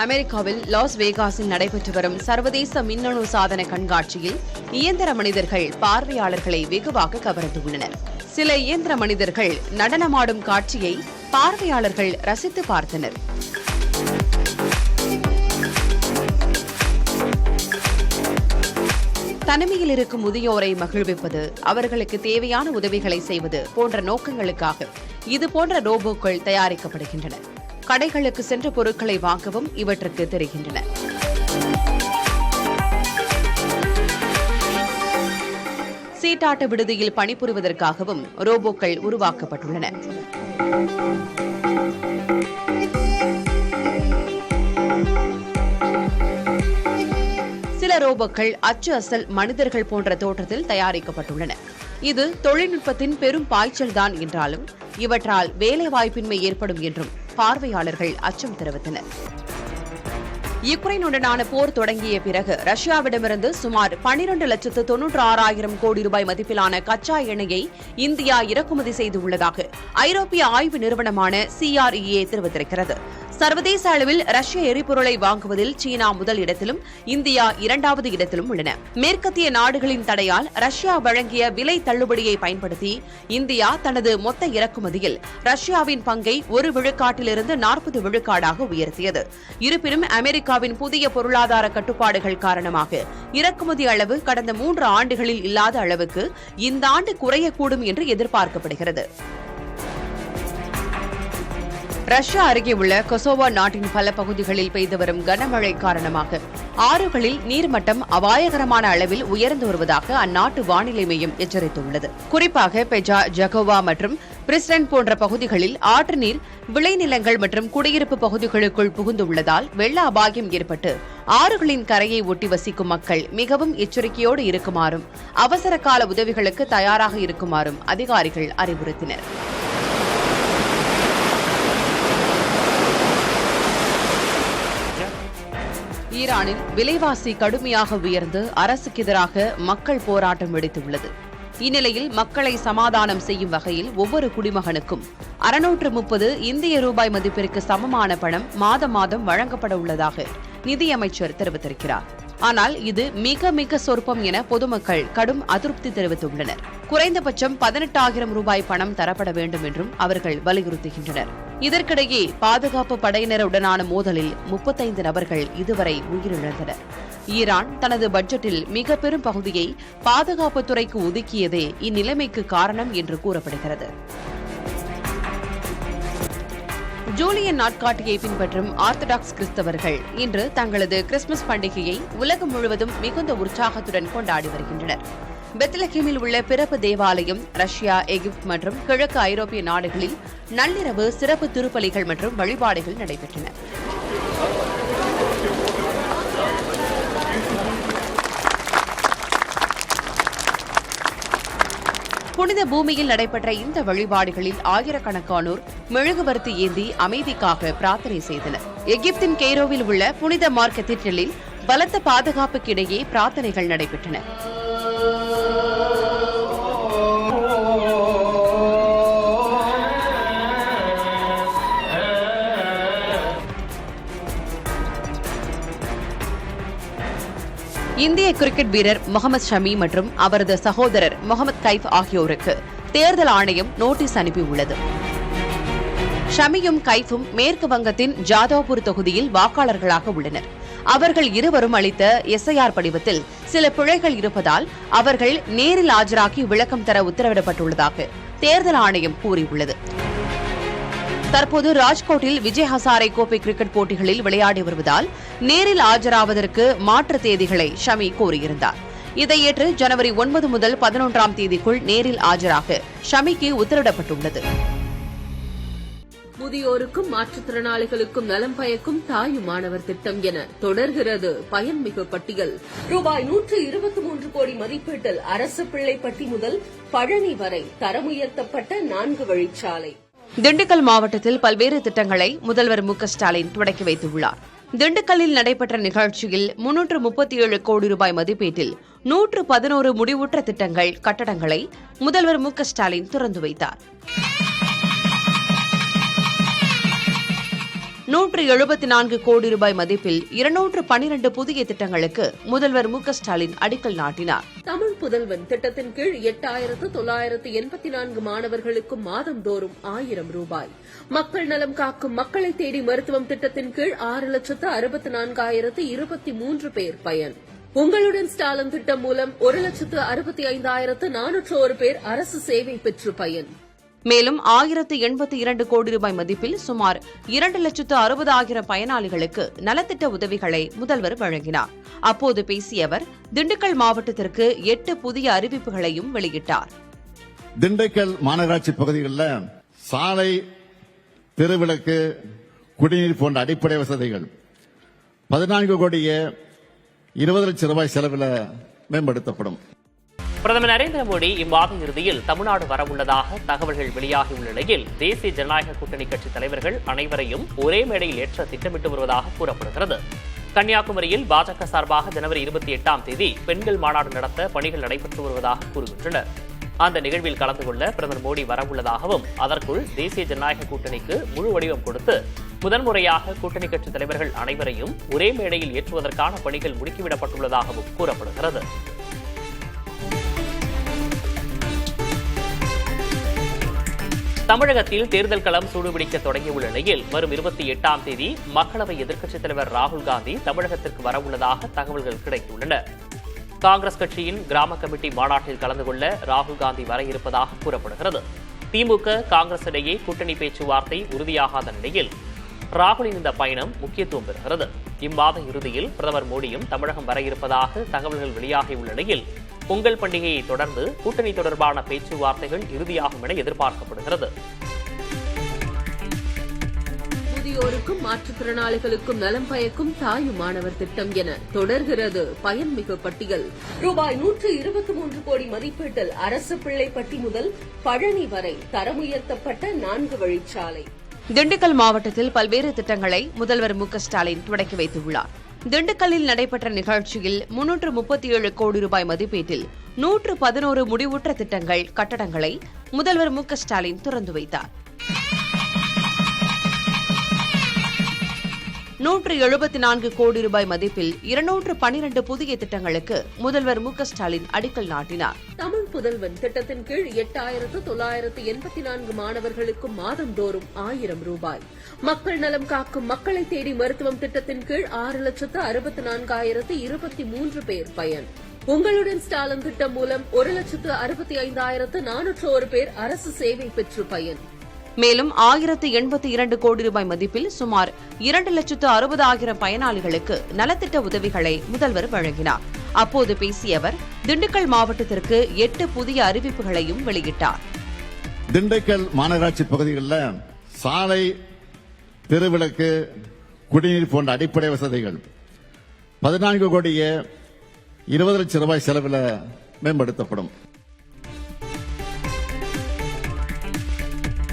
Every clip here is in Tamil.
அமெரிக்காவில் லாஸ் வேகாஸில் நடைபெற்று வரும் சர்வதேச மின்னணு சாதன கண்காட்சியில் இயந்திர மனிதர்கள் பார்வையாளர்களை வெகுவாக கவர்ந்துள்ளனர். சில இயந்திர மனிதர்கள் நடனமாடும் காட்சியை பார்வையாளர்கள் ரசித்து பார்த்தனர். தனிமையில் இருக்கும் முதியோரை மகிழ்விப்பது, அவர்களுக்கு தேவையான உதவிகளை செய்வது போன்ற நோக்கங்களுக்காக இதுபோன்ற ரோபோக்கள் தயாரிக்கப்படுகின்றன. கடைகளுக்கு சென்ற பொருட்களை வாங்கவும் இவற்றுக்கு தெரிகின்றன. சீட்டாட்ட விடுதியில் பணிபுரிவதற்காகவும் ரோபோக்கள் உருவாக்கப்பட்டுள்ளன. சில ரோபோக்கள் அச்சு அசல் மனிதர்கள் போன்ற தோற்றத்தில் தயாரிக்கப்பட்டுள்ளன. இது தொழில்நுட்பத்தின் பெரும் பாய்ச்சல்தான் என்றாலும் இவற்றால் வேலைவாய்ப்பின்மை ஏற்படும் என்றும் பார்வையாளர்கள் அச்சம் தெரிவித்தனர். யுக்ரைனுடனான போர் தொடங்கிய பிறகு ரஷ்யாவிடமிருந்து சுமார் 12,96,000 கோடி ரூபாய் மதிப்பிலான கச்சா எண்ணெயை இந்தியா இறக்குமதி செய்துள்ளதாக ஐரோப்பிய ஆய்வு நிறுவனமான CREA தெரிவித்திருக்கிறது. சர்வதேச அளவில் ரஷ்ய எரிபொருளை வாங்குவதில் சீனா முதல் இடத்திலும் இந்தியா 2வது இடத்திலும் உள்ளன. மேற்கத்திய நாடுகளின் தடையால் ரஷ்யா வழங்கிய விலை தள்ளுபடியை பயன்படுத்தி இந்தியா தனது மொத்த இறக்குமதியில் ரஷ்யாவின் பங்கை 1 விழுக்காட்டிலிருந்து 40 விழுக்காடாக உயர்த்தியது. இருப்பினும் அமெரிக்காவின் புதிய பொருளாதார கட்டுப்பாடுகள் காரணமாக இறக்குமதி அளவு கடந்த 3 ஆண்டுகளில் இல்லாத அளவுக்கு இந்த ஆண்டு குறையக்கூடும் என்று எதிர்பார்க்கப்படுகிறது. ரஷ்யா அருகே உள்ள கொசோவோ நாட்டின் பல பகுதிகளில் பெய்து வரும் கனமழை காரணமாக ஆறுகளில் நீர்மட்டம் அபாயகரமான அளவில் உயர்ந்து வருவதாக அந்நாட்டு வானிலை மையம் எச்சரித்துள்ளது. குறிப்பாக பெஜா, ஜகோவா மற்றும் பிரிஸ்டன் போன்ற பகுதிகளில் ஆற்று நீர் விளைநிலங்கள் மற்றும் குடியிருப்பு பகுதிகளுக்குள் புகுந்துள்ளதால் வெள்ள அபாயம் ஏற்பட்டு ஆறுகளின் கரையை ஒட்டி வசிக்கும் மக்கள் மிகவும் எச்சரிக்கையோடு இருக்குமாறும் அவசர கால உதவிகளுக்கு தயாராக இருக்குமாறும் அதிகாரிகள் அறிவுறுத்தினர். ஈரானில் விலைவாசி கடுமையாக உயர்ந்து அரசுக்கு எதிராக மக்கள் போராட்டம் வெடித்துள்ளது. இந்நிலையில் மக்களை சமாதானம் செய்யும் வகையில் ஒவ்வொரு குடிமகனுக்கும் 630 இந்திய ரூபாய் மதிப்பிற்கு சமமான பணம் மாதம் வழங்கப்பட உள்ளதாக நிதியமைச்சர் தெரிவித்திருக்கிறார். ஆனால் இது மிக மிக சொற்பம் என பொதுமக்கள் கடும் அதிருப்தி தெரிவித்துள்ளனர். குறைந்தபட்சம் 18,000 ரூபாய் பணம் தரப்பட வேண்டும் என்றும் அவர்கள் வலியுறுத்துகின்றனர். இதற்கிடையே பாதுகாப்பு படையினருடனான மோதலில் 35 நபர்கள் இதுவரை உயிரிழந்தனர். ஈரான் தனது பட்ஜெட்டில் மிக பெரும் பகுதியை பாதுகாப்புத்துறைக்கு ஒதுக்கியதே இந்நிலைமைக்கு காரணம் என்று கூறப்படுகிறது. ஜூலியன் நாட்காட்டியை பின்பற்றும் ஆர்த்தடாக்ஸ் கிறிஸ்தவர்கள் இன்று தங்களது கிறிஸ்துமஸ் பண்டிகையை உலகம் முழுவதும் மிகுந்த உற்சாகத்துடன் கொண்டாடி வருகின்றனர். பெத்லஹேமில் உள்ள பிறப்பு தேவாலயம், ரஷ்யா, எகிப்து மற்றும் கிழக்கு ஐரோப்பிய நாடுகளில் நள்ளிரவு சிறப்பு திருப்பலிகள் மற்றும் வழிபாடுகள் நடைபெற்றன. புனித பூமியில் நடைபெற்ற இந்த வழிபாடுகளில் ஆயிரக்கணக்கானோர் மெழுகுவர்த்தி ஏந்தி அமைதிக்காக பிரார்த்தனை செய்தனர். எகிப்தின் கெய்ரோவில் உள்ள புனித மார்க் கத்தீட்ரலில் பலத்த பாதுகாப்புக்கு இடையே பிரார்த்தனைகள் நடைபெற்றன. இந்திய கிரிக்கெட் வீரர் முகமது ஷமி மற்றும் அவரது சகோதரர் முகமது கைஃப் ஆகியோருக்கு தேர்தல் ஆணையம் நோட்டீஸ் அனுப்பியுள்ளது. ஷமியும் கைஃபும் மேற்கு வங்கத்தின் ஜாதவ்பூர் தொகுதியில் வாக்காளர்களாக உள்ளனர். அவர்கள் இருவரும் அளித்த SIR படிவத்தில் சில பிழைகள் இருப்பதால் அவர்கள் நேரில் ஆஜராகி விளக்கம் தர உத்தரவிடப்பட்டுள்ளதாக தேர்தல் ஆணையம் கூறியுள்ளது. தற்போது ராஜ்கோட்டில் விஜய் ஹசாரே கோப்பை கிரிக்கெட் போட்டிகளில் விளையாடி வருவதால் நேரில் ஆஜராவதற்கு மாற்று தேதிகளை ஷமி கோரியிருந்தார். இதை ஏற்று ஜனவரி 9 முதல் 11ஆம் தேதிக்குள் நேரில் ஆஜராக ஷமிக்கு உத்தரவிடப்பட்டுள்ளது. முதியோருக்கும் மாற்றுத்திறனாளிகளுக்கும் நலம் பயக்கும் தாயுமானவர் திட்டம் என தொடர்கிறது பயன்மிகு பட்டியல். ரூபாய் 123 கோடி மதிப்பீட்டில் அரசு பிள்ளைப்பட்டி முதல் பழனி வரை தரமுயர்த்தப்பட்ட 4 வழிச்சாலை. திண்டுக்கல் மாவட்டத்தில் பல்வேறு திட்டங்களை முதல்வர் ஸ்டாலின் தொடக்கி வைத்துள்ளார். திண்டுக்கல்லில் நடைபெற்ற நிகழ்ச்சியில் 337 கோடி ரூபாய் மதிப்பீட்டில் 111 முடிவுற்ற திட்டங்கள், கட்டடங்களை முதல்வர் ஸ்டாலின் திறந்து வைத்தார். 174 கோடி ரூபாய் மதிப்பில் 212 புதிய திட்டங்களுக்கு முதல்வர் மு க ஸ்டாலின் அடிக்கல் நாட்டினார். தமிழ் புதல்வன் திட்டத்தின் கீழ் 8984 மாணவர்களுக்கு மாதந்தோறும் 1000 ரூபாய். மக்கள் நலம் காக்கும் மக்களை தேடி மருத்துவம் திட்டத்தின் கீழ் 6,64,023 பேர் பயன். உங்களுடன் ஸ்டாலின் திட்டம் மூலம் 1,65,401 பேர் அரசு சேவை பெற்று பயன். மேலும் 1082 கோடி ரூபாய் மதிப்பில் சுமார் 2,60,000 பயனாளிகளுக்கு நலத்திட்ட உதவிகளை முதல்வர் வழங்கினார். அப்போது பேசிய அவர் திண்டுக்கல் மாவட்டத்திற்கு 8 புதிய அறிவிப்புகளையும் வெளியிட்டார். திண்டுக்கல் மாநகராட்சி பகுதிகளில் சாலை, தெருவிளக்கு, குடிநீர் போன்ற அடிப்படை வசதிகள் 14 கோடியே 20 லட்சம் ரூபாய் செலவில் மேம்படுத்தப்படும். பிரதமர் நரேந்திர மோடி இம்மாத இறுதியில் தமிழ்நாடு வரவுள்ளதாக தகவல்கள் வெளியாகியுள்ள நிலையில் தேசிய ஜனநாயக கூட்டணி கட்சி தலைவர்கள் அனைவரையும் ஒரே மேடையில் ஏற்ற திட்டமிட்டு வருவதாக கூறப்படுகிறது. கன்னியாகுமரியில் பாஜக சார்பாக ஜனவரி 28ஆம் தேதி பெண்கள் மாநாடு நடத்த பணிகள் நடைபெற்று வருவதாக கூறுகின்றனர். அந்த நிகழ்வில் கலந்து கொள்ள பிரதமர் மோடி வரவுள்ளதாகவும் அதற்குள் தேசிய ஜனநாயக கூட்டணிக்கு முழு வடிவம் கொடுத்து முதன்முறையாக கூட்டணி கட்சி தலைவர்கள் அனைவரையும் ஒரே மேடையில் ஏற்றுவதற்கான பணிகள் முடுக்கிவிடப்பட்டுள்ளதாகவும் கூறப்படுகிறது. தமிழகத்தில் தேர்தல் களம் சூடுபிடிக்க தொடங்கியுள்ள நிலையில் வரும் 28ஆம் தேதி மக்களவை எதிர்க்கட்சித் தலைவர் ராகுல் காந்தி தமிழகத்திற்கு வரவுள்ளதாக தகவல்கள் கிடைத்துள்ளன. காங்கிரஸ் கட்சியின் கிராம கமிட்டி மாநாட்டில் கலந்து கொள்ள ராகுல் காந்தி வர இருப்பதாக கூறப்படுகிறது. திமுக, காங்கிரஸ் இடையே கூட்டணி பேச்சுவார்த்தை உறுதியாகாத நிலையில் ராகுலின் இந்த பயணம் முக்கியத்துவம் பெறுகிறது. இம்மாத இறுதியில் பிரதமர் மோடியும் தமிழகம் வர இருப்பதாக தகவல்கள் வெளியாகியுள்ள நிலையில் பொங்கல் பண்டிகையை தொடர்ந்து கூட்டணி தொடர்பான பேச்சுவார்த்தைகள் இறுதியாகும் என எதிர்பார்க்கப்படுகிறது. முதியோருக்கும் மாற்றுத்திறனாளிகளுக்கும் நலம் பயக்கும் தாயுமானவர் திட்டம் என தொடர்கிறது பயன்மிகு பட்டியல். ரூபாய் 123 கோடி மதிப்பீட்டில் அரசு பிள்ளைப்பட்டி முதல் பழனி வரை தரமுயர்த்தப்பட்ட 4 வழிச்சாலை. திண்டுக்கல் மாவட்டத்தில் பல்வேறு திட்டங்களை முதல்வர் மு க ஸ்டாலின் தொடங்கி வைத்துள்ளார். திண்டுக்கல்லில் நடைபெற்ற நிகழ்ச்சியில் 337 கோடி ரூபாய் மதிப்பீட்டில் 111 முடிவுற்ற திட்டங்கள், கட்டடங்களை முதல்வர் மு க ஸ்டாலின் திறந்து வைத்தார். 174 கோடி ரூபாய் மதிப்பில் 212 புதிய திட்டங்களுக்கு முதல்வர் மு க ஸ்டாலின் அடிக்கல் நாட்டினார். தமிழ் புதல்வன் திட்டத்தின் கீழ் 8984 மாணவர்களுக்கு மாதந்தோறும் 1000 ரூபாய். மக்கள் நலம் காக்கும் மக்களை தேடி மருத்துவம் திட்டத்தின் கீழ் 6,64,023 பேர் பயன். உங்களுடன் ஸ்டாலின் திட்டம் மூலம் 1,65,401 பேர் அரசு சேவை பெற்று பயன். மேலும் 1082 கோடி ரூபாய் மதிப்பில் சுமார் 2,60,000 பயனாளிகளுக்கு நலத்திட்ட உதவிகளை முதல்வர் வழங்கினார். அப்போது பேசிய அவர் திண்டுக்கல் மாவட்டத்திற்கு 8 புதிய அறிவிப்புகளையும் வெளியிட்டார். திண்டுக்கல் மாநகராட்சி பகுதிகளில் சாலை, தெருவிளக்கு, குடிநீர் போன்ற அடிப்படை வசதிகள் 14 கோடியே 20 லட்சம் ரூபாய் செலவில் மேம்படுத்தப்படும்.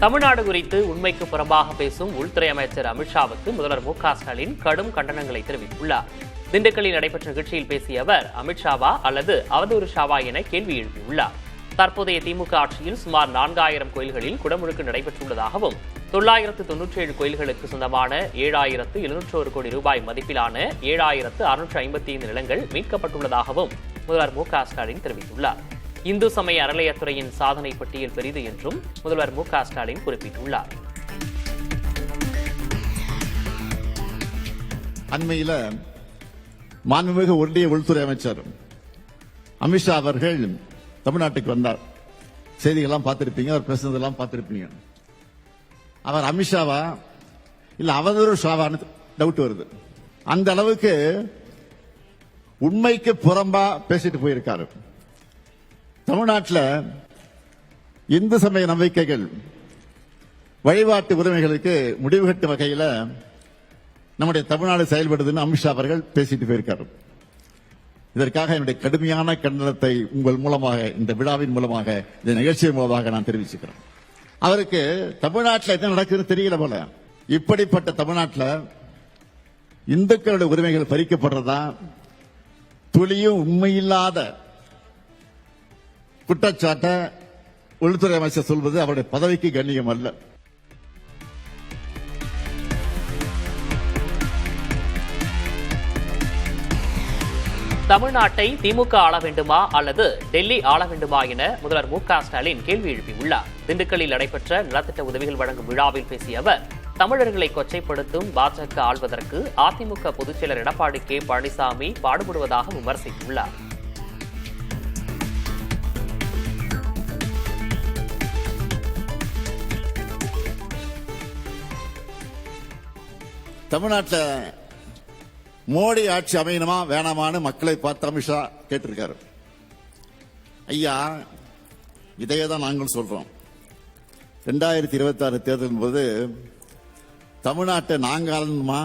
தமிழ்நாடு குறித்து உண்மைக்கு புறம்பாக பேசும் உள்துறை அமைச்சர் அமித்ஷாவுக்கு முதல்வர் மு க ஸ்டாலின் கடும் கண்டனங்களை தெரிவித்துள்ளார். திண்டுக்கல்லில் நடைபெற்ற நிகழ்ச்சியில் பேசிய அவர் அமித்ஷாவா அல்லது அவதூறு ஷாவா என கேள்வி எழுப்பியுள்ளார். தற்போதைய திமுக ஆட்சியில் சுமார் 4000 கோயில்களில் குடமுழுக்கு நடைபெற்றுள்ளதாகவும் 997 கோயில்களுக்கு சொந்தமான 7,701 கோடி ரூபாய் மதிப்பிலான 7,655 நிலங்கள் மீட்கப்பட்டுள்ளதாகவும் முதல்வர் மு க ஸ்டாலின் தெரிவித்துள்ளார். இந்து சமய அறநிலையத்துறையின் சாதனை பட்டியல் பெரிது என்றும் முதல்வர் மு க ஸ்டாலின் குறிப்பிட்டுள்ளார். அண்மையில் மாண்புமிகு ஒன்றிய உள்துறை அமைச்சர் அமித்ஷா அவர்கள் தமிழ்நாட்டுக்கு வந்தார். செய்திகள்லாம் பார்த்திருப்பீங்க, அவர் பேசுனதெல்லாம் பார்த்திருப்பீங்க. அவர் அமித்ஷாவா இல்ல அவதூறு ஷாவான்னு டவுட் வருது. அந்த அளவுக்கு உண்மைக்கு புறம்பா பேசிட்டு போயிருக்காரு. தமிழ்நாட்டில் இந்து சமய நம்பிக்கைகள், வழிபாட்டு உரிமைகளுக்கு முடிவு கட்டும் வகையில் நம்முடைய தமிழ்நாடு செயல்படுதுன்னு அமித்ஷா அவர்கள் பேசிட்டு போயிருக்காரு. இதற்காக என்னுடைய கடுமையான கண்டனத்தை உங்கள் மூலமாக, இந்த விழாவின் மூலமாக, இந்த நிகழ்ச்சியின் மூலமாக நான் தெரிவிச்சுக்கிறேன். அவருக்கு தமிழ்நாட்டில் என்ன நடக்குதுன்னு தெரியல போல. இப்படிப்பட்ட தமிழ்நாட்டில் இந்துக்களுடைய உரிமைகள் பறிக்கப்படுறதா துளியும் உண்மையில்லாத குற்றச்சாட்டை உள்துறை அமைச்சர் சொல்வது அவருடைய பதவிக்கு கண்ணியம் அல்ல. தமிழ்நாட்டை திமுக ஆள வேண்டுமா அல்லது டெல்லி ஆள வேண்டுமா என முதல்வர் மு.க.ஸ்டாலின் கேள்வி எழுப்பியுள்ளார். திண்டுக்கல்லில் நடைபெற்ற நலத்திட்ட உதவிகள் வழங்கும் விழாவில் பேசிய அவர், தமிழர்களை கொச்சைப்படுத்தும் பாஜக ஆள்வதற்கு அதிமுக பொதுச்செயலர் எடப்பாடி கே. பழனிசாமி பாடுபடுவதாக விமர்சித்துள்ளார். தமிழ்நாட்டில் மோடி ஆட்சி அமையணுமா வேணாமான்னு மக்களை பார்த்து அமித்ஷா கேட்டிருக்காரு. ஐயா, இதையே தான் நாங்கள் சொல்றோம். 2026 தேர்தலின் போது தமிழ்நாட்டை நாங்க ஆளணுமா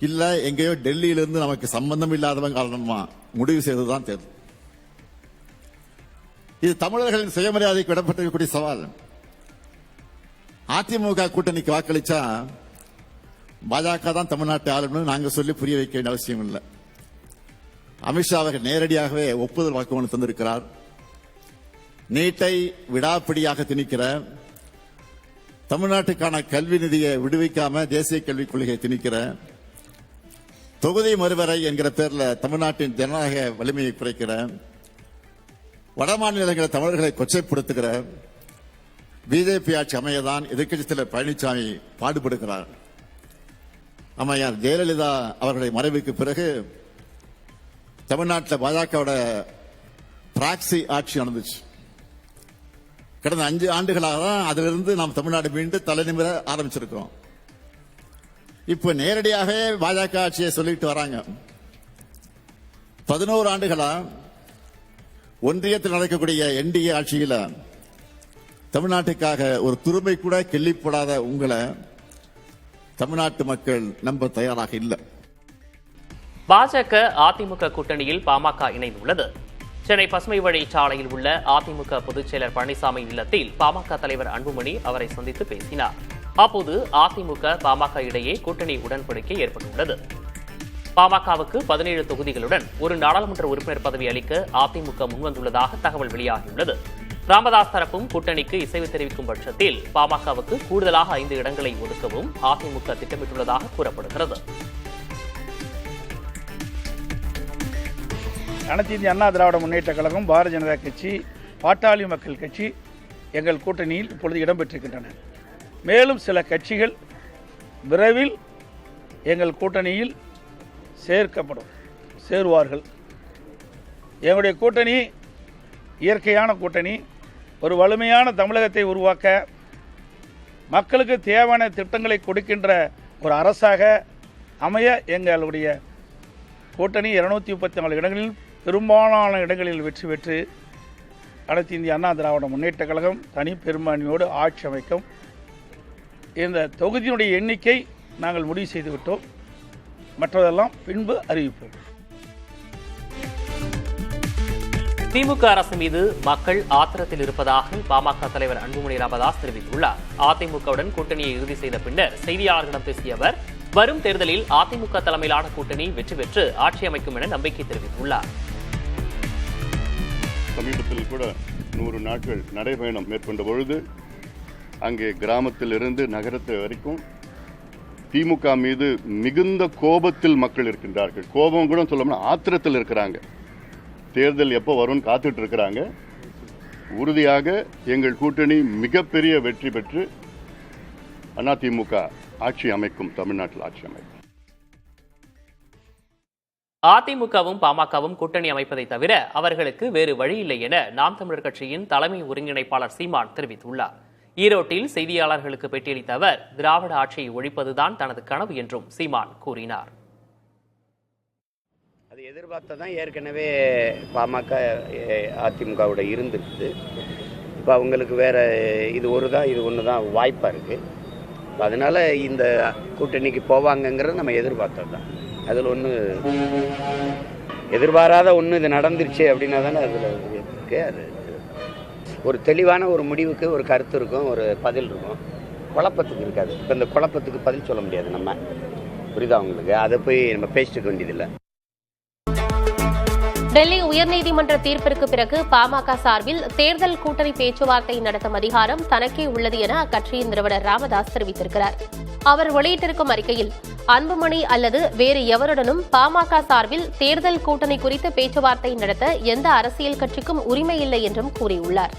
இல்ல எங்கேயோ டெல்லியிலிருந்து நமக்கு சம்பந்தம் இல்லாதவங்க ஆளணுமா முடிவு செய்ததுதான் தேர்தல். இது தமிழர்களின் சுயமரியாதைக்கு விடப்பட்டிருக்கக்கூடிய சவால். அதிமுக கூட்டணிக்கு வாக்களிச்சா பாஜக தான் தமிழ்நாட்டை ஆளுநர் நாங்க சொல்லி புரிய வைக்க வேண்டிய அவசியம் இல்லை. அமித்ஷா அவர்கள் நேரடியாகவே ஒப்புதல் வாக்குமூலம் தந்திருக்கிறார். நீட்டை விடாப்பிடியாக திணிக்கிற, தமிழ்நாட்டுக்கான கல்வி நிதியை விடுவிக்காம தேசிய கல்விக் கொள்கையை திணிக்கிற, தொகுதி மறுவரை என்கிற பேர்ல தமிழ்நாட்டின் ஜனநாயக வலிமையை குறைக்கிற, வடமாநிலங்களை தமிழர்களை கொச்சைப்படுத்துகிற பிஜேபி ஆட்சி அமையதான் எதிர்க்கட்சித் தலைவர் பழனிசாமி பாடுபடுகிறார். அம்மையார் ஜெயலலிதா அவர்களுடைய மறைவுக்கு பிறகு தமிழ்நாட்டில் பாஜகவோட பிராக்சி ஆட்சி நடந்துச்சு. கடந்த 5 ஆண்டுகளாக தான் அதிலிருந்து நாம் தமிழ்நாடு மீண்டு தலைநிமிர ஆரம்பிச்சிருக்கிறோம். இப்ப நேரடியாகவே பாஜக ஆட்சியை சொல்லிட்டு வராங்க. 11 ஆண்டுகளா ஒன்றியத்தில் நடக்கக்கூடிய என்டிஏ ஆட்சியில தமிழ்நாட்டுக்காக ஒரு துருமை கூட கிள்ளிப்படாத உங்களை தமிழ்நாட்டு மக்கள் நம்ப தயாராக இல்லை. பாஜக அதிமுக கூட்டணியில் பாமக இணைந்துள்ளது. சென்னை பசுமை வழிச்சாலையில் உள்ள அதிமுக பொதுச்செயலர் பழனிசாமி இல்லத்தில் பாமக தலைவர் அன்புமணி அவரை சந்தித்து பேசினார். அப்போது அதிமுக பாமக இடையே கூட்டணி உடன்படிக்கை ஏற்பட்டுள்ளது. பாமகவுக்கு 17 தொகுதிகளுடன் ஒரு நாடாளுமன்ற உறுப்பினர் பதவி அளிக்க அதிமுக முன்வந்துள்ளதாக தகவல் வெளியாகியுள்ளது. ராமதாஸ் தரப்பும் கூட்டணிக்கு இசைவு தெரிவிக்கும் பட்சத்தில் பாமகவுக்கு கூடுதலாக 5 இடங்களை ஒதுக்கவும் அதிமுக திட்டமிட்டுள்ளதாக கூறப்படுகிறது. அனைத்து இந்திய அண்ணா திராவிட முன்னேற்ற கழகம், பாரதிய ஜனதா கட்சி, பாட்டாளி மக்கள் கட்சி எங்கள் கூட்டணியில் இப்பொழுது இடம்பெற்றிருக்கின்றன. மேலும் சில கட்சிகள் விரைவில் எங்கள் கூட்டணியில் சேருவார்கள். எங்களுடைய கூட்டணி இயற்கையான கூட்டணி. ஒரு வலிமையான தமிழகத்தை உருவாக்க மக்களுக்கு தேவையான திட்டங்களை கொடுக்கின்ற ஒரு அரசாக அமைய எங்களுடைய கூட்டணி 234 இடங்களில் பெரும்பாலான இடங்களில் வெற்றி பெற்று அனைத்து இந்திய அண்ணா திராவிட முன்னேற்ற கழகம் தனி பெரும்பான்மையோடு ஆட்சி அமைக்கும். இந்த தொகுதியினுடைய எண்ணிக்கை நாங்கள் முடிவு செய்துவிட்டோம். மற்றதெல்லாம் பின்பு அறிவிப்போம். திமுக அரசு மீது மக்கள் ஆத்திரத்தில் இருப்பதாக பாமக தலைவர் அன்புமணி ராமதாஸ் தெரிவித்துள்ளார். அதிமுகவுடன் கூட்டணியை இறுதி செய்த பின்னர் செய்தியாளர்களிடம் பேசிய அவர், வரும் தேர்தலில் அதிமுக தலைமையிலான கூட்டணி வெற்றி பெற்று ஆட்சி அமைக்கும் என நம்பிக்கை தெரிவித்துள்ளார். சமீபத்தில் கூட 100 நாட்கள் நடைபயணம் மேற்கொண்ட பொழுது அங்கே கிராமத்தில் இருந்து நகரத்து வரைக்கும் திமுக மீது மிகுந்த கோபத்தில் மக்கள் இருக்கின்றார்கள். கோபம் கூட சொல்லணும்னா ஆத்திரத்தில் இருக்கிறாங்க. தேர்தல் எப்போ வரும்னு காத்துட்டு இருக்கிறாங்க. உறுதியாக எங்கள் கூட்டணி மிகப்பெரிய வெற்றி பெற்று அதிமுக ஆட்சி அமைக்கும், தமிழ்நாட்டில் ஆட்சி அமைக்கும். அதிமுகவும் பாமகவும் கூட்டணி அமைப்பதை தவிர அவர்களுக்கு வேறு வழியில்லை என நாம் தமிழர் கட்சியின் தலைமை ஒருங்கிணைப்பாளர் சீமான் தெரிவித்துள்ளார். ஈரோட்டில் செய்தியாளர்களுக்கு பேட்டியளித்த அவர், திராவிட ஆட்சியை ஒழிப்பதுதான் தனது கனவு என்றும் சீமான் கூறினார். அது எதிர்பார்த்ததான் ஏற்கனவே பாமக அதிமுகவோட இருந்திருக்குது. இப்போ அவங்களுக்கு வேற இது ஒன்று தான் வாய்ப்பாக இருக்குது. அதனால இந்த கூட்டணிக்கு போவாங்கங்கிறது நம்ம எதிர்பார்த்தது தான். அதில் ஒன்று எதிர்பாராத ஒன்று இது நடந்துருச்சு அப்படின்னா தானே அதில் இருக்கு. அது ஒரு தெளிவான ஒரு முடிவுக்கு ஒரு கருத்து இருக்கும், ஒரு பதில் இருக்கும். குழப்பத்துக்கு இருக்காது. இப்போ இந்த குழப்பத்துக்கு பதில் சொல்ல முடியாது நம்ம. புரியுதா உங்களுக்கு? அதை போய் நம்ம பேசிட்டு வேண்டியதில்லை. டெல்லி உயர்நீதிமன்ற தீர்ப்பிற்கு பிறகு பாமக சார்பில் தேர்தல் கூட்டணி பேச்சுவார்த்தை நடத்தும் அதிகாரம் தனக்கே உள்ளது என அக்கட்சியின் நிறுவனர் ராமதாஸ் தெரிவித்திருக்கிறார். அவர் வெளியிட்டிருக்கும் அறிக்கையில் அன்புமணி அல்லது வேறு எவருடனும் பாமக சார்பில் தேர்தல் கூட்டணி குறித்து பேச்சுவார்த்தை நடத்த எந்த அரசியல் கட்சிக்கும் உரிமை இல்லை என்றும் கூறியுள்ளார்.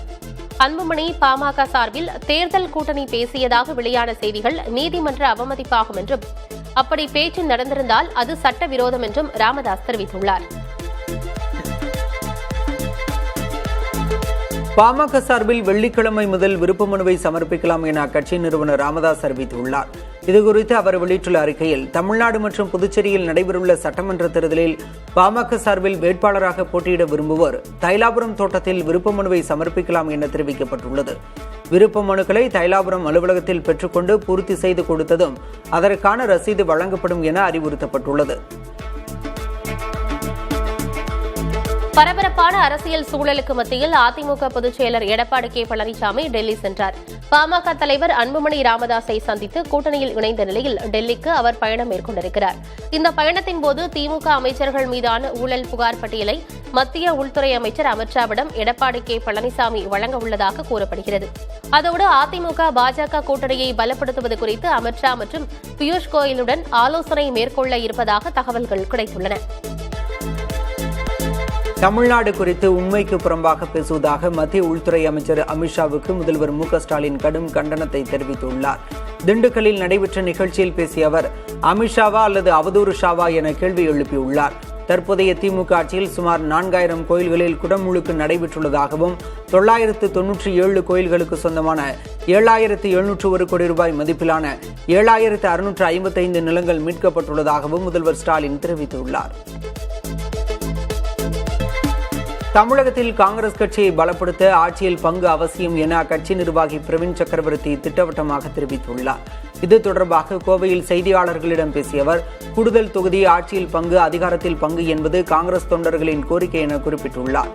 அன்புமணி பாமக சார்பில் தேர்தல் கூட்டணி பேசியதாக வெளியான செய்திகள் நீதிமன்ற அவமதிப்பாகும் என்றும் அப்படி பேச்சு நடந்திருந்தால் அது சட்டவிரோதம் என்றும் ராமதாஸ் தெரிவித்துள்ளார். பாமக சார்பில் வெள்ளிக்கிழமை முதல் விருப்ப மனுவை சமர்ப்பிக்கலாம் என அக்கட்சியின் நிறுவனர் ராமதாஸ் அறிவித்துள்ளார். இதுகுறித்து அவர் வெளியிட்டுள்ள அறிக்கையில், தமிழ்நாடு மற்றும் புதுச்சேரியில் நடைபெறவுள்ள சட்டமன்ற தேர்தலில் பாமக சார்பில் வேட்பாளராக போட்டியிட விரும்புவோர் தைலாபுரம் தோட்டத்தில் விருப்ப மனுவை சமர்ப்பிக்கலாம் என தெரிவிக்கப்பட்டுள்ளது. விருப்ப மனுக்களை தைலாபுரம் அலுவலகத்தில் பெற்றுக்கொண்டு பூர்த்தி செய்து கொடுத்ததும் அதற்கான ரசீது வழங்கப்படும் என அறிவுறுத்தப்பட்டுள்ளது. பரபரப்பான அரசியல் சூழலுக்கு மத்தியில் அதிமுக பொதுச் செயலர் எடப்பாடி கே பழனிசாமி டெல்லி சென்றார். பாமக தலைவர் அன்புமணி ராமதாஸை சந்தித்து கூட்டணியில் இணைந்த நிலையில் டெல்லிக்கு அவர் பயணம் மேற்கொண்டிருக்கிறார். இந்த பயணத்தின் போது திமுக அமைச்சர்கள் மீதான ஊழல் புகார் பட்டியலை மத்திய உள்துறை அமைச்சர் அமித்ஷாவிடம் எடப்பாடி கே பழனிசாமி வழங்க உள்ளதாக கூறப்படுகிறது. அதோடு அதிமுக பாஜக கூட்டணியை பலப்படுத்துவது குறித்து அமித்ஷா மற்றும் பியூஷ் கோயலுடன் ஆலோசனை மேற்கொள்ள இருப்பதாக தகவல்கள் கிடைத்துள்ளன. தமிழ்நாடு குறித்து உண்மைக்கு புறம்பாக பேசுவதாக மத்திய உள்துறை அமைச்சர் அமித்ஷாவுக்கு முதல்வர் மு.க.ஸ்டாலின் கடும் கண்டனத்தை தெரிவித்துள்ளார். திண்டுக்கல்லில் நடைபெற்ற நிகழ்ச்சியில் பேசிய அவர், அமித்ஷாவா அல்லது அவதூறு ஷாவா என கேள்வி எழுப்பியுள்ளார். தற்போதைய திமுக ஆட்சியில் சுமார் 4000 கோயில்களில் குடமுழுக்கு நடைபெற்றுள்ளதாகவும் 997 கோயில்களுக்கு சொந்தமான 7701 கோடி ரூபாய் மதிப்பிலான 7655 நிலங்கள் மீட்கப்பட்டுள்ளதாகவும் முதல்வர் ஸ்டாலின் தெரிவித்துள்ளார். தமிழகத்தில் காங்கிரஸ் கட்சியை பலப்படுத்த ஆட்சியில் பங்கு அவசியம் என அக்கட்சி நிர்வாகி பிரவீன் சக்கரவர்த்தி திட்டவட்டமாக தெரிவித்துள்ளார். இது தொடர்பாக கோவையில் செய்தியாளர்களிடம் பேசிய அவர், கூடுதல் தொகுதி, ஆட்சியில் பங்கு, அதிகாரத்தில் பங்கு என்பது காங்கிரஸ் தொண்டர்களின் கோரிக்கை என குறிப்பிட்டுள்ளார்.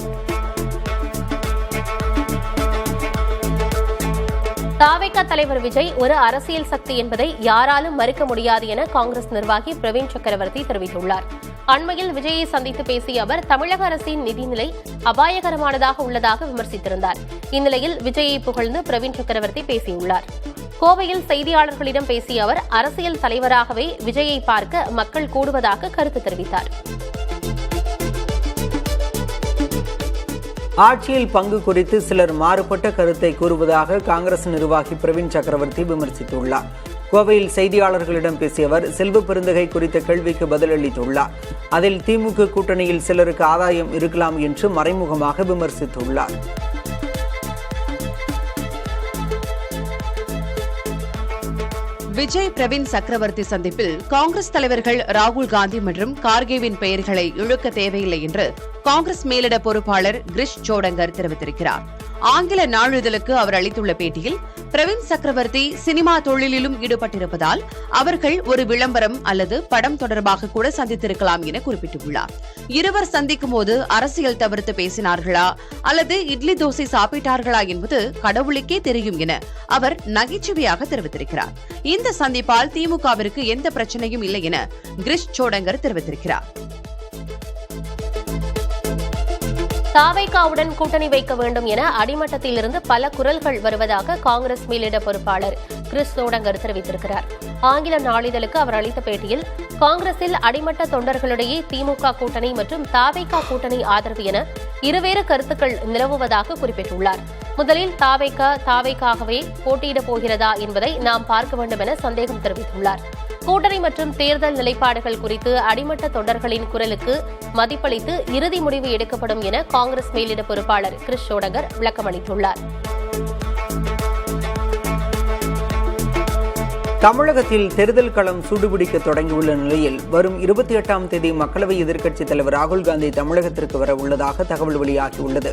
தாவேகா தலைவர் விஜய் ஒரு அரசியல் சக்தி என்பதை யாராலும் மறுக்க முடியாது என காங்கிரஸ் நிர்வாகி பிரவீன் சக்கரவர்த்தி தெரிவித்துள்ளார். அண்மையில் விஜயை சந்தித்து பேசிய அவர், தமிழக அரசின் நிதிநிலை அபாயகரமானதாக உள்ளதாக விமர்சித்திருந்தார். இந்நிலையில் விஜயை புகழ்ந்து பிரவீன் சக்கரவர்த்தி பேசியுள்ளார். கோவையில் செய்தியாளர்களிடம் பேசிய அவர், அரசியல் தலைவராகவே விஜயை பார்க்க மக்கள் கூடுவதாக கருத்து தெரிவித்தார். ஆட்சியில் பங்கு குறித்து சிலர் மாறுபட்ட கருத்தை கூறுவதாக காங்கிரஸ் நிர்வாகி பிரவீன் சக்கரவர்த்தி விமர்சித்துள்ளார். கோவையில் செய்தியாளர்களிடம் பேசிய அவர், செல்வ பெருந்தகை குறித்த கேள்விக்கு பதிலளித்துள்ளார். அதில் திமுக கூட்டணியில் சிலருக்கு ஆதாயம் இருக்கலாம் என்று மறைமுகமாக விமர்சித்துள்ளார். விஜய் பிரவீன் சக்கரவர்த்தி சந்திப்பில் காங்கிரஸ் தலைவர்கள் ராகுல் காந்தி மற்றும் கார்கேவின் பெயர்களை இழுக்க தேவையில்லை என்று காங்கிரஸ் மேலிட பொறுப்பாளர் கிரிஷ் சோடங்கர் தெரிவித்திருக்கிறார். ஆங்கில நாளிதழுக்கு அவர் அளித்துள்ள பேட்டியில், பிரவீன் சக்கரவர்த்தி சினிமா தொழிலிலும் ஈடுபட்டிருப்பதால் அவர்கள் ஒரு விளம்பரம் அல்லது படம் தொடர்பாக கூட சந்தித்திருக்கலாம் என குறிப்பிட்டுள்ளார். இருவர் சந்திக்கும் போது அரசியல் தவிர்த்து பேசினார்களா அல்லது இட்லி தோசை சாப்பிட்டார்களா என்பது கடவுளுக்கே தெரியும் என அவர் நகைச்சுவையாக தெரிவித்திருக்கிறார். இந்த சந்திப்பால் திமுகவிற்கு எந்த பிரச்சனையும் இல்லை என கிரிஷ் சோடங்கர் தெரிவித்திருக்கிறார். தாவேகாவுடன் கூட்டணி வைக்க வேண்டும் என அடிமட்டத்திலிருந்து பல குரல்கள் வருவதாக காங்கிரஸ் மேலிட பொறுப்பாளர் கிரிஷ் சோடங்கர் தெரிவித்திருக்கிறார். ஆங்கில நாளிதழுக்கு அவர் அளித்த பேட்டியில், காங்கிரஸில் அடிமட்ட தொண்டர்களிடையே திமுக கூட்டணி மற்றும் தாவேகா கூட்டணி ஆதரவு என இருவேறு கருத்துக்கள் நிலவுவதாக குறிப்பிட்டுள்ளார். முதலில் தாவேகாகவே போட்டியிடப் போகிறதா என்பதை நாம் பார்க்க வேண்டும் என சந்தேகம் தெரிவித்துள்ளார். கூட்டணி மற்றும் தேர்தல் நிலைப்பாடுகள் குறித்து அடிமட்ட தொண்டர்களின் குரலுக்கு மதிப்பளித்து இறுதி முடிவு எடுக்கப்படும் என காங்கிரஸ் மேலிட பொறுப்பாளர் கிரிஷ் சோடங்கர் விளக்கமளித்துள்ளார். தமிழகத்தில் தேர்தல் களம் சூடுபிடிக்க தொடங்கியுள்ள நிலையில் வரும் 28ஆம் தேதி மக்களவை எதிர்க்கட்சித் தலைவர் ராகுல் காந்தி தமிழகத்திற்கு வர உள்ளதாக தகவல் வெளியாகியுள்ளது.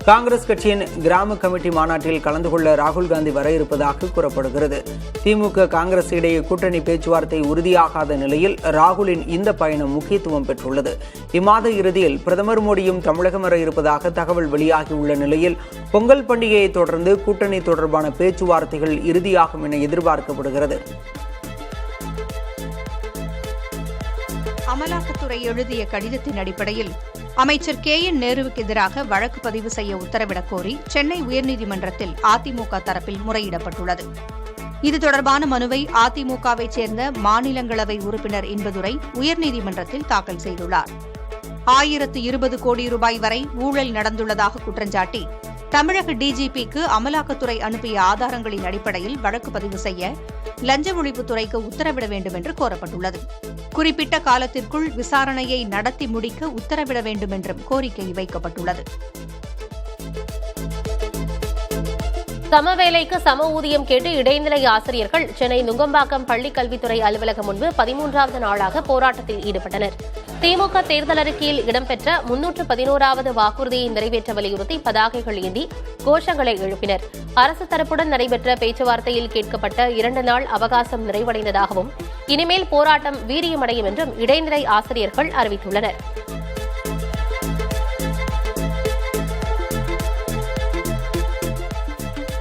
காங்கிரஸ் கட்சியின் கிராம கமிட்டி மாநாட்டில் கலந்து கொள்ள ராகுல் காந்தி வர இருப்பதாக கூறப்படுகிறது. திமுக காங்கிரஸ் இடையே கூட்டணி பேச்சுவார்த்தை உறுதியாகாத நிலையில் ராகுலின் இந்த பயணம் முக்கியத்துவம் பெற்றுள்ளது. இம்மாத இறுதியில் பிரதமர் மோடியும் தமிழகம் வர இருப்பதாக தகவல் வெளியாகியுள்ள நிலையில் பொங்கல் பண்டிகையை தொடர்ந்து கூட்டணி தொடர்பான பேச்சுவார்த்தைகள் இறுதியாகும் என எதிர்பார்க்கப்படுகிறது. அமலாக்கத்துறை எழுதிய கடிதத்தின் அடிப்படையில் அமைச்சர் KN நேருவுக்கு எதிராக வழக்கு பதிவு செய்ய உத்தரவிடக் கோரி சென்னை உயர்நீதிமன்றத்தில் அதிமுக தரப்பில் முறையிடப்பட்டுள்ளது. இது தொடர்பான மனுவை அதிமுகவைச் சேர்ந்த மாநிலங்களவை உறுப்பினர் இன்பதுரை உயர்நீதிமன்றத்தில் தாக்கல் செய்துள்ளார். 1020 கோடி ரூபாய் வரை ஊழல் நடந்துள்ளதாக குற்றஞ்சாட்டி தமிழக டிஜிபிக்கு அமலாக்கத்துறை அனுப்பிய ஆதாரங்களின் அடிப்படையில் வழக்கு பதிவு செய்ய லஞ்ச ஒழிப்புத்துறைக்கு உத்தரவிட வேண்டும் என்று கோரப்பட்டுள்ளது. குறிப்பிட்ட காலத்திற்குள் விசாரணையை நடத்தி முடிக்க உத்தரவிட வேண்டும் என்றும் கோரிக்கை வைக்கப்பட்டுள்ளது. சமவேலைக்கு சம ஊதியம் கேட்டு இடைநிலை ஆசிரியர்கள் சென்னை நுங்கம்பாக்கம் பள்ளிக் கல்வித்துறை அலுவலகம் முன்பு 13வது நாளாக போராட்டத்தில் ஈடுபட்டனர். திமுக தேர்தல் அறிக்கையில் இடம்பெற்ற 311வது வாக்குறுதியை நிறைவேற்ற வலியுறுத்தி பதாகைகள் ஏந்தி கோஷங்களை எழுப்பினர். அரசு தரப்புடன் நடைபெற்ற பேச்சுவார்த்தையில் கேட்கப்பட்ட 2 நாள் அவகாசம் நிறைவடைந்ததாகவும் இனிமேல் போராட்டம் வீரியமடையும் என்றும் இடைநிலை ஆசிரியர்கள் அறிவித்துள்ளனர்.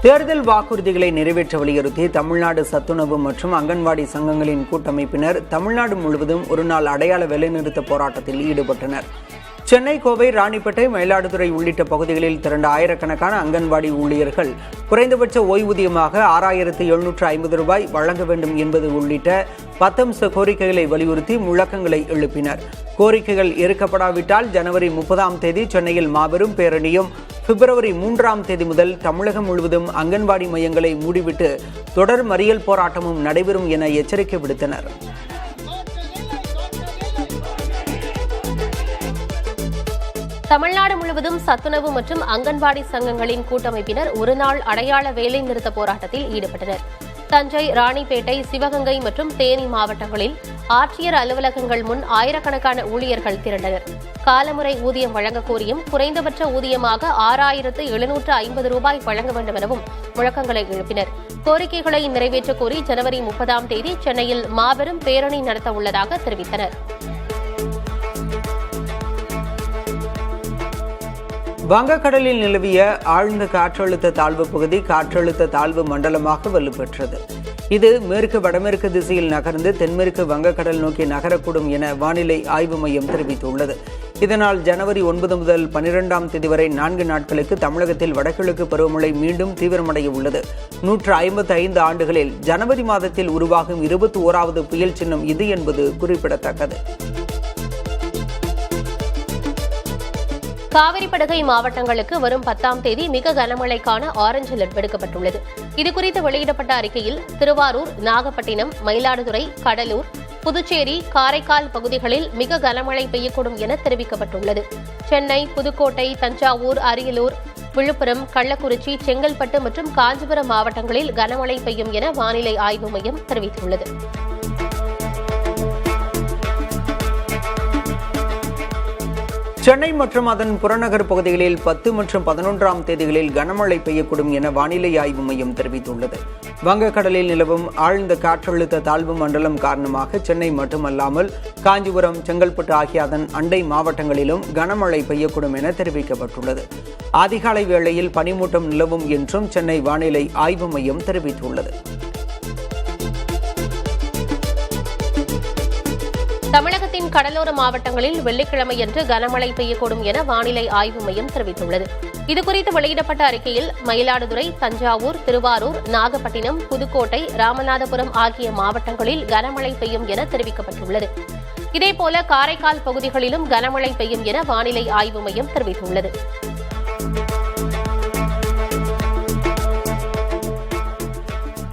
தேர்தல் வாக்குறுதிகளை நிறைவேற்ற வலியுறுத்தி தமிழ்நாடு சத்துணவு மற்றும் அங்கன்வாடி சங்கங்களின் கூட்டமைப்பினர் தமிழ்நாடு முழுவதும் ஒருநாள் அடையாள வேலைநிறுத்த போராட்டத்தில் ஈடுபட்டனர். சென்னை, கோவை, ராணிப்பேட்டை, மயிலாடுதுறை உள்ளிட்ட பகுதிகளில் திரண்ட ஆயிரக்கணக்கான அங்கன்வாடி ஊழியர்கள் குறைந்தபட்ச ஓய்வூதியமாக 6750 ரூபாய் வழங்க வேண்டும் என்பது உள்ளிட்ட 10 அம்ச கோரிக்கைகளை வலியுறுத்தி முழக்கங்களை எழுப்பினர். கோரிக்கைகள் ஏற்கப்படாவிட்டால் ஜனவரி 30ஆம் தேதி சென்னையில் மாபெரும் பேரணியும், பிப்ரவரி 3ஆம் தேதி முதல் தமிழகம் முழுவதும் அங்கன்வாடி மையங்களை மூடிவிட்டு தொடர் மறியல் போராட்டமும் நடைபெறும் என எச்சரிக்கை விடுத்தனர். தமிழ்நாடு முழுவதும் சத்துணவு மற்றும் அங்கன்வாடி சங்கங்களின் கூட்டமைப்பினர் ஒருநாள் அடையாள வேலைநிறுத்த போராட்டத்தில் ஈடுபட்டனர். தஞ்சை, ராணிப்பேட்டை, சிவகங்கை மற்றும் தேனி மாவட்டங்களில் ஆட்சியர் அலுவலகங்கள் முன் ஆயிரக்கணக்கான ஊழியர்கள் திரண்டனர். காலமுறை ஊதியம் வழங்கக் கோரியும் குறைந்தபட்ச ஊதியமாக 6750 ரூபாய் வழங்க வேண்டும் எனவும் முழக்கங்களை எழுப்பினர். கோரிக்கைகளை நிறைவேற்றக் கோரி ஜனவரி 30ஆம் தேதி சென்னையில் மாபெரும் பேரணி நடத்த உள்ளதாக தெரிவித்தனர். வங்கக்கடலில் நிலவிய ஆழ்ந்த காற்றழுத்த தாழ்வு பகுதி காற்றழுத்த தாழ்வு மண்டலமாக வலுப்பெற்றது. இது மேற்கு வடமேற்கு திசையில் நகர்ந்து தென்மேற்கு வங்கக்கடல் நோக்கி நகரக்கூடும் என வானிலை ஆய்வு மையம் தெரிவித்துள்ளது. இதனால் ஜனவரி 9 முதல் 12ஆம் தேதி வரை 4 நாட்களுக்கு தமிழகத்தில் வடகிழக்கு பருவமழை மீண்டும் தீவிரமடைய உள்ளது. 155 ஆண்டுகளில் ஜனவரி மாதத்தில் உருவாகும் 21வது புயல் சின்னம் இது என்பது குறிப்பிடத்தக்கது. காவிரி படுகை மாவட்டங்களுக்கு வரும் 10ஆம் தேதி மிக கனமழைக்கான ஆரஞ்சு அலர்ட் விடுக்கப்பட்டுள்ளது. இதுகுறித்து வெளியிடப்பட்ட அறிக்கையில் திருவாரூர், நாகப்பட்டினம், மயிலாடுதுறை, கடலூர், புதுச்சேரி, காரைக்கால் பகுதிகளில் மிக கனமழை பெய்யக்கூடும் என தெரிவிக்கப்பட்டுள்ளது. சென்னை, புதுக்கோட்டை, தஞ்சாவூர், அரியலூர், விழுப்புரம், கள்ளக்குறிச்சி, செங்கல்பட்டு மற்றும் காஞ்சிபுரம் மாவட்டங்களில் கனமழை பெய்யும் என வானிலை ஆய்வு மையம் தெரிவித்துள்ளது. சென்னை மற்றும் அதன் புறநகர் பகுதிகளில் 10 மற்றும் 11ஆம் தேதிகளில் கனமழை பெய்யக்கூடும் என வானிலை ஆய்வு மையம் தெரிவித்துள்ளது. வங்கக்கடலில் நிலவும் ஆழ்ந்த காற்றழுத்த தாழ்வு மண்டலம் காரணமாக சென்னை மட்டுமல்லாமல் காஞ்சிபுரம், செங்கல்பட்டு ஆகிய அதன் அண்டை மாவட்டங்களிலும் கனமழை பெய்யக்கூடும் என தெரிவிக்கப்பட்டுள்ளது. அதிகாலை வேளையில் பனிமூட்டம் நிலவும் என்றும் சென்னை வானிலை ஆய்வு மையம் தெரிவித்துள்ளது. தமிழகத்தின் கடலோர மாவட்டங்களில் வெள்ளிக்கிழமையன்று கனமழை பெய்யக்கூடும் என வானிலை ஆய்வு மையம் தெரிவித்துள்ளது. இதுகுறித்து வெளியிடப்பட்ட அறிக்கையில் மயிலாடுதுறை, தஞ்சாவூர், திருவாரூர், நாகப்பட்டினம், புதுக்கோட்டை, ராமநாதபுரம் ஆகிய மாவட்டங்களில் கனமழை பெய்யும் என தெரிவிக்கப்பட்டுள்ளது. இதேபோல காரைக்கால் பகுதிகளிலும் கனமழை பெய்யும் என வானிலை ஆய்வு மையம் தெரிவித்துள்ளது.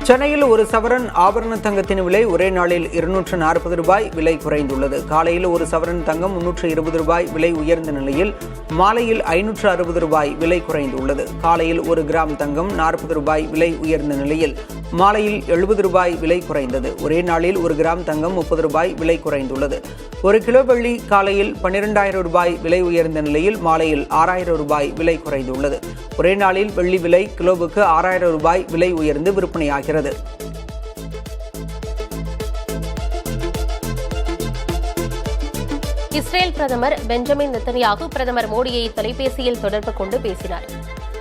சென்னையில் ஒரு சவரன் ஆபரண தங்கத்தின் விலை ஒரே நாளில் 240 ரூபாய் விலை குறைந்துள்ளது. காலையில் ஒரு சவரன் தங்கம் 320 ரூபாய் விலை உயர்ந்த நிலையில் மாலையில் 560 ரூபாய் விலை குறைந்துள்ளது. காலையில் 1 கிராம் தங்கம் 40 ரூபாய் விலை உயர்ந்த நிலையில் மாலையில் 70 ரூபாய் விலை குறைந்தது. ஒரே நாளில் 1 கிராம் தங்கம் 30 ரூபாய் விலை குறைந்துள்ளது. 1 கிலோ வெள்ளி காலையில் 12,000 ரூபாய் விலை உயர்ந்த நிலையில் மாலையில் 6,000 ரூபாய் விலை குறைந்துள்ளது. ஒரே நாளில் வெள்ளி விலை கிலோவுக்கு 6,000 ரூபாய் விலை உயர்ந்து விற்பனையாகிறது. இஸ்ரேல் பிரதமர் பெஞ்சமின் நெத்தன்யாகு பிரதமர் மோடியை தொலைபேசியில் தொடர்பு கொண்டு பேசினார்.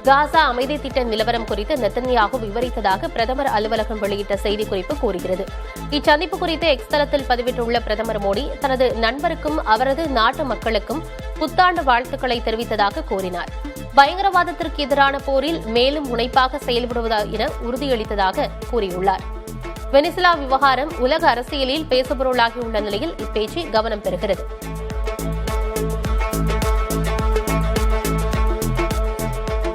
காசா அமைதி திட்ட நிலவரம் குறித்து நெத்தன்யாகு விவரித்ததாக பிரதமர் அலுவலகம் வெளியிட்ட செய்திக்குறிப்பு கூறுகிறது. இச்சந்திப்பு குறித்து எக்ஸ் தளத்தில் பதிவிட்டுள்ள பிரதமர் மோடி தனது நண்பருக்கும் அவரது நாட்டு மக்களுக்கும் புத்தாண்டு வாழ்த்துக்களை தெரிவித்ததாக கூறினார். பயங்கரவாதத்திற்கு எதிரான போரில் மேலும் முனைப்பாக செயல்படுவதா என உறுதியளித்ததாக கூறியுள்ளார். வெனிசுலா விவகாரம் உலக அரசியலில் பேசுபொருளாகியுள்ள நிலையில் இப்பேச்சு கவனம் பெறுகிறது.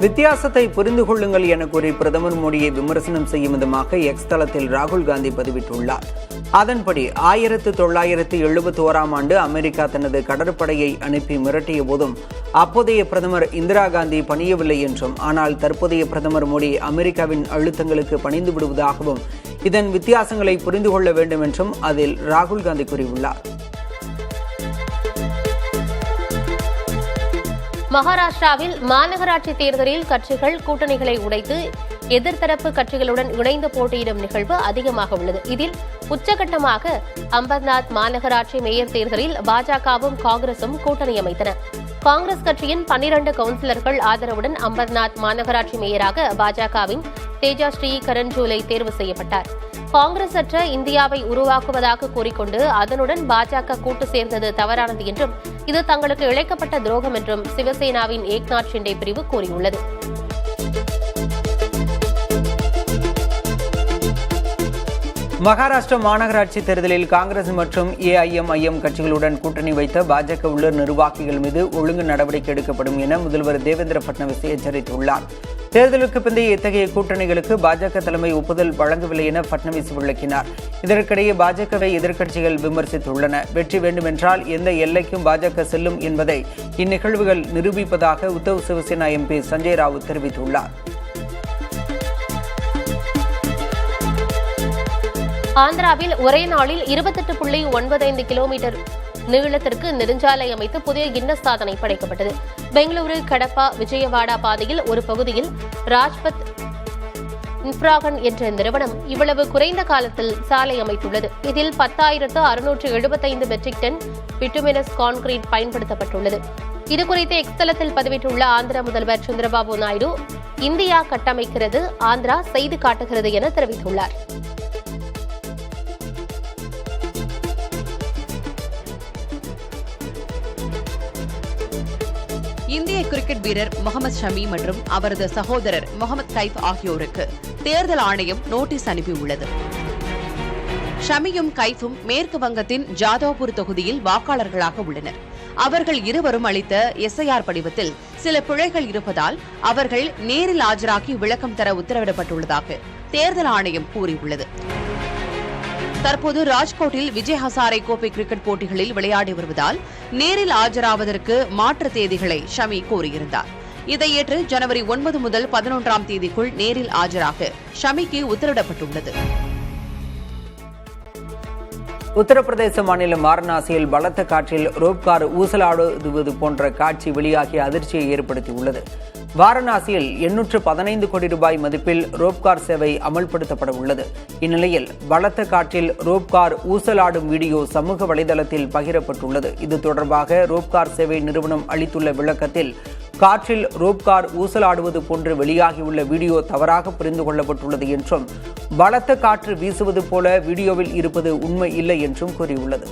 வித்தியாசத்தை புரிந்து கொள்ளுங்கள் என கூறி பிரதமர் மோடியை விமர்சனம் செய்யும் விதமாக எக்ஸ் தளத்தில் ராகுல் காந்தி பதிவிட்டுள்ளார். அதன்படி 1971ஆம் ஆண்டு அமெரிக்கா தனது கடற்படையை அனுப்பி மிரட்டிய போதும் அப்போதைய பிரதமர் இந்திரா காந்தி பணியவில்லை என்றும், ஆனால் தற்போதைய பிரதமர் மோடி அமெரிக்காவின் அழுத்தங்களுக்கு பணிந்து விடுவதாகவும் இதன் வித்தியாசங்களை புரிந்து கொள்ள வேண்டும் என்றும் அதில் ராகுல் காந்தி கூறியுள்ளார். மகாராஷ்டிராவில் மாநகராட்சி தேர்தலில் கட்சிகள் கூட்டணிகளை உடைத்து எதிர்த்தரப்பு கட்சிகளுடன் இணைந்து போட்டியிடும் நிகழ்வு அதிகமாக உள்ளது. இதில் உச்சகட்டமாக அம்பர்நாத் மாநகராட்சி மேயர் தேர்தலில் பாஜகவும் காங்கிரசும் கூட்டணி அமைத்தன. காங்கிரஸ் கட்சியின் 12 கவுன்சிலர்கள் ஆதரவுடன் அம்பர்நாத் மாநகராட்சி மேயராக பாஜகவின் தேஜஸ்ரீ கரன்ஜூலை தேர்வு செய்யப்பட்டார். காங்கிரஸ் அற்ற இந்தியாவை உருவாக்குவதாக கூறிக்கொண்டு அதனுடன் பாஜக கூட்டு சேர்ந்தது தவறானது என்றும், இது தங்களுக்கு இழைக்கப்பட்ட துரோகம் என்றும் சிவசேனாவின் ஏக்நாத் ஷிண்டே பிரிவு கூறியுள்ளது. மகாராஷ்டிரா மாநகராட்சி தேர்தலில் காங்கிரஸ் மற்றும் ஏஐஎம்ஐஎம் கட்சிகளுடன் கூட்டணி வைத்த பாஜக உள்ளூர் நிர்வாகிகள் மீது ஒழுங்கு நடவடிக்கை எடுக்கப்படும் என முதல்வர் தேவேந்திர பட்னாவிஸ் எச்சரித்துள்ளார். தேர்தலுக்கு பிந்தைய இத்தகைய கூட்டணிகளுக்கு பாஜக தலைமை ஒப்புதல் வழங்கவில்லை என பட்னாவிஸ் விளக்கினார். இதற்கிடையே பாஜகவை எதிர்க்கட்சிகள் விமர்சித்துள்ளன. வெற்றி வேண்டுமென்றால் எந்த எல்லைக்கும் பாஜக செல்லும் என்பதை இந்நிகழ்வுகள் நிரூபிப்பதாக உத்தவ் சிவசேனா எம்பி சஞ்சய் ராவுத் தெரிவித்துள்ளார். ஆந்திராவில் ஒரே நாளில் 28.95 கிலோமீட்டர் நீளத்திற்கு நெடுஞ்சாலை அமைத்து புதிய கின்னஸ் சாதனை படைக்கப்பட்டது. பெங்களூரு கடப்பா விஜயவாடா பாதையில் ஒரு பகுதியில் ராஜ்பத் இன்ஃப்ராகன் என்ற நிறுவனம் இவ்வளவு குறைந்த காலத்தில் சாலை அமைத்துள்ளது. இதில் 10,675 மெட்ரிக் டன் பிட்டுமினஸ் கான்கிரீட் பயன்படுத்தப்பட்டுள்ளது. இதுகுறித்து எக்ஸ் தளத்தில் பதிவிட்டுள்ள ஆந்திரா முதல்வர் சந்திரபாபு நாயுடு, இந்தியா கட்டமைக்கிறது, ஆந்திரா செய்து காட்டுகிறது என தெரிவித்துள்ளார். இந்திய கிரிக்கெட் வீரர் முகமது ஷமி மற்றும் அவரது சகோதரர் முகமது கைஃப் ஆகியோருக்கு தேர்தல் ஆணையம் நோட்டீஸ் அனுப்பியுள்ளது. ஷமியும் கைஃபும் மேற்கு வங்கத்தின் ஜாதவ்பூர் தொகுதியில் வாக்காளர்களாக உள்ளனர். அவர்கள் இருவரும் அளித்த எஸ்ஐஆர் படிவத்தில் சில பிழைகள் இருப்பதால் அவர்கள் நேரில் ஆஜராகி விளக்கம் தர உத்தரவிடப்பட்டுள்ளதாக தேர்தல் ஆணையம் கூறியுள்ளது. தற்போது ராஜ்கோட்டில் விஜய் ஹசாரே கோப்பை கிரிக்கெட் போட்டிகளில் விளையாடி வருவதால் நேரில் ஆஜராவதற்கு மாற்று தேதிகளை ஷமி கோரியிருந்தார். இதை ஏற்று ஜனவரி 9 முதல் 11ஆம் தேதிக்குள் நேரில் ஆஜராக ஷமிக்கு உத்தரவிடப்பட்டுள்ளது. உத்தரப்பிரதேச மாநிலம் வாரணாசியில் பலத்த காற்றில் ரோப்கார் ஊசலாடுவது போன்ற காட்சி வெளியாகி அதிர்ச்சியை ஏற்படுத்தியுள்ளது. வாரணாசியில் 815 கோடி ரூபாய் மதிப்பில் ரோப்கார் சேவை அமல்படுத்தப்பட உள்ளது. இந்நிலையில் பலத்த காற்றில் ரோப்கார் ஊசலாடும் வீடியோ சமூக வலைதளத்தில் பகிரப்பட்டுள்ளது. இது தொடர்பாக ரோப்கார் சேவை நிறுவனம் அளித்துள்ள விளக்கத்தில், காற்றில் ரோப்கார் ஊசலாடுவது போன்று வெளியாகியுள்ள வீடியோ தவறாக புரிந்து கொள்ளப்பட்டுள்ளது என்றும், பலத்த காற்று வீசுவது போல வீடியோவில் இருப்பது உண்மை இல்லை என்றும் கூறியுள்ளது.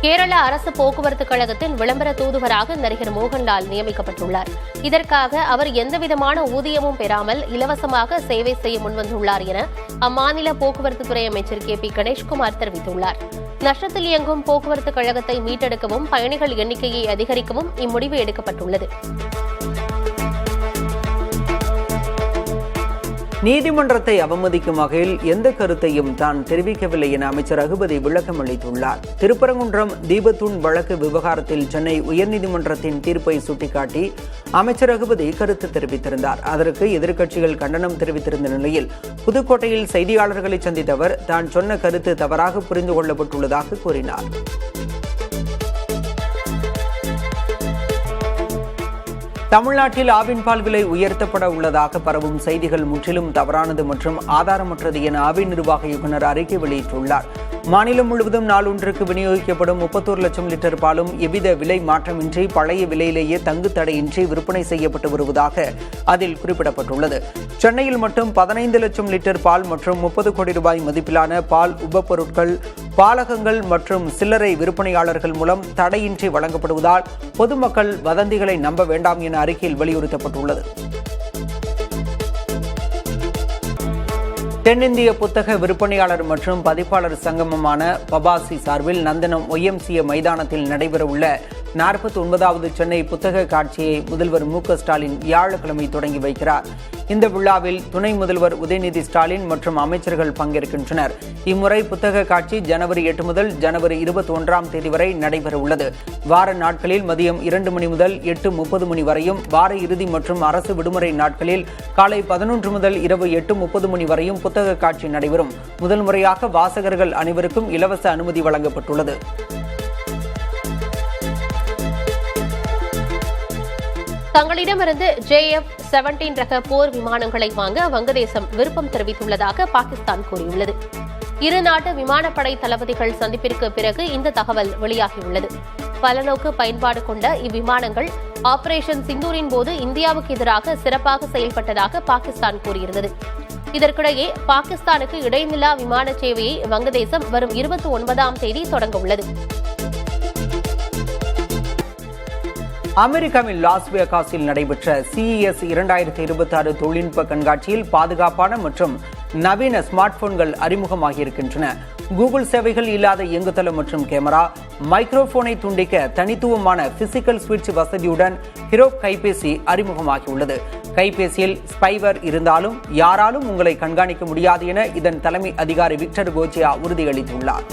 கேரள அரசு போக்குவரத்து கழகத்தில் விளம்பர தூதுவராக நடிகர் மோகன்லால் நியமிக்கப்பட்டுள்ளார். இதற்காக அவர் எந்தவிதமான ஊதியமும் பெறாமல் இலவசமாக சேவை செய்ய முன்வந்துள்ளார் என அம்மாநில போக்குவரத்து துறை அமைச்சர் கே.பி. கணேஷ்குமார் தெரிவித்துள்ளார். நஷ்டத்தில் இயங்கும் போக்குவரத்து கழகத்தை மீட்டெடுக்கவும் பயணிகள் எண்ணிக்கையை அதிகரிக்கவும் இம்முடிவு எடுக்கப்பட்டுள்ளது. நீதிமன்றத்தை அவமதிக்கும் வகையில் எந்த கருத்தையும் தான் தெரிவிக்கவில்லை என அமைச்சர் ரகுபதி விளக்கம் அளித்துள்ளார். திருப்பரங்குன்றம் தீபத்தூண் வழக்கு விவகாரத்தில் சென்னை உயர்நீதிமன்றத்தின் தீர்ப்பை சுட்டிக்காட்டி அமைச்சர் ரகுபதி கருத்து தெரிவித்திருந்தார். அதற்கு எதிர்க்கட்சிகள் கண்டனம் தெரிவித்திருந்த நிலையில் புதுக்கோட்டையில் செய்தியாளர்களை சந்தித்த அவர் தான் சொன்ன கருத்து தவறாக புரிந்து கொள்ளப்பட்டுள்ளதாக கூறினார். தமிழ்நாட்டில் ஆவின் பால் விலை உயர்த்தப்பட உள்ளதாக பரவும் செய்திகள் முற்றிலும் தவறானது மற்றும் ஆதாரமற்றது என ஆவின் நிர்வாக இயக்குநர் அறிக்கை வெளியிட்டுள்ளார். மாநிலம் முழுவதும் நாளொன்றுக்கு விநியோகிக்கப்படும் 31 லட்சம் லிட்டர் பாலும் எவ்வித விலை மாற்றமின்றி பழைய விலையிலேயே தங்கு தடையின்றி விற்பனை செய்யப்பட்டு வருவதாக அதில் குறிப்பிடப்பட்டுள்ளது. சென்னையில் மட்டும் 15 லட்சம் லிட்டர் பால் மற்றும் 30 கோடி ரூபாய் மதிப்பிலான பால் உபப்பொருட்கள் பாலகங்கள் மற்றும் சில்லறை விற்பனையாளர்கள் மூலம் தடையின்றி வழங்கப்படுவதால் பொதுமக்கள் வதந்திகளை நம்ப வேண்டாம் என அறிக்கையில் வலியுறுத்தப்பட்டுள்ளது. தென்னிந்திய புத்தக விற்பனையாளர் மற்றும் பதிப்பாளர் சங்கமமான பபாசி சார்பில் நந்தனம் YMCA மைதானத்தில் நடைபெறவுள்ள 49வது சென்னை புத்தக காட்சியை முதல்வர் மு.க.ஸ்டாலின் வியாழக்கிழமை தொடங்கி வைக்கிறார். இந்த விழாவில் துணை முதல்வர் உதயநிதி ஸ்டாலின் மற்றும் அமைச்சர்கள் பங்கேற்கின்றனர். இம்முறை புத்தக காட்சி ஜனவரி 8 முதல் ஜனவரி 21ஆம் தேதி வரை நடைபெறவுள்ளது. வார நாட்களில் மதியம் 2 மணி முதல் 8:30 மணி வரையும், வார இறுதி மற்றும் அரசு விடுமுறை நாட்களில் காலை 11 முதல் இரவு 8:30 மணி வரையும் புத்தக காட்சி நடைபெறும். முதல் முறையாக வாசகர்கள் அனைவருக்கும் இலவச அனுமதி வழங்கப்பட்டுள்ளது. தங்களிடமிருந்து JF-17 ரக போர் விமானங்களை வாங்க வங்கதேசம் விருப்பம் தெரிவித்துள்ளதாக பாகிஸ்தான் கூறியுள்ளது. இரு நாட்டு விமானப்படை தளபதிகள் சந்திப்பிற்கு பிறகு இந்த தகவல் வெளியாகியுள்ளது. பலநோக்கு பயன்பாடு கொண்ட இவ்விமானங்கள் ஆபரேஷன் சிந்தூரின் போது இந்தியாவுக்கு எதிராக சிறப்பாக செயல்பட்டதாக பாகிஸ்தான் கூறியிருந்தது. இதற்கிடையே பாகிஸ்தானுக்கு இடைநிலா விமான சேவையை வங்கதேசம் வரும் 29ஆம் தேதி தொடங்க உள்ளது. அமெரிக்காவின் லாஸ் வேகாஸில் நடைபெற்ற CES 2026 தொழில்நுட்ப கண்காட்சியில் பாதுகாப்பான மற்றும் நவீன ஸ்மார்ட் போன்கள் அறிமுகமாகியிருக்கின்றன. கூகுள் சேவைகள் இல்லாத இயங்குதளம் மற்றும் கேமரா, மைக்ரோபோனை துண்டிக்க தனித்துவமான பிசிக்கல் சுவிட்ச் வசதியுடன் ஹிரோப் கைபேசி அறிமுகமாகியுள்ளது. கைபேசியில் ஸ்பைவர் இருந்தாலும் யாராலும் உங்களை கண்காணிக்க முடியாது என இதன் தலைமை அதிகாரி விக்டர் கோச்சியா உறுதியளித்துள்ளார்.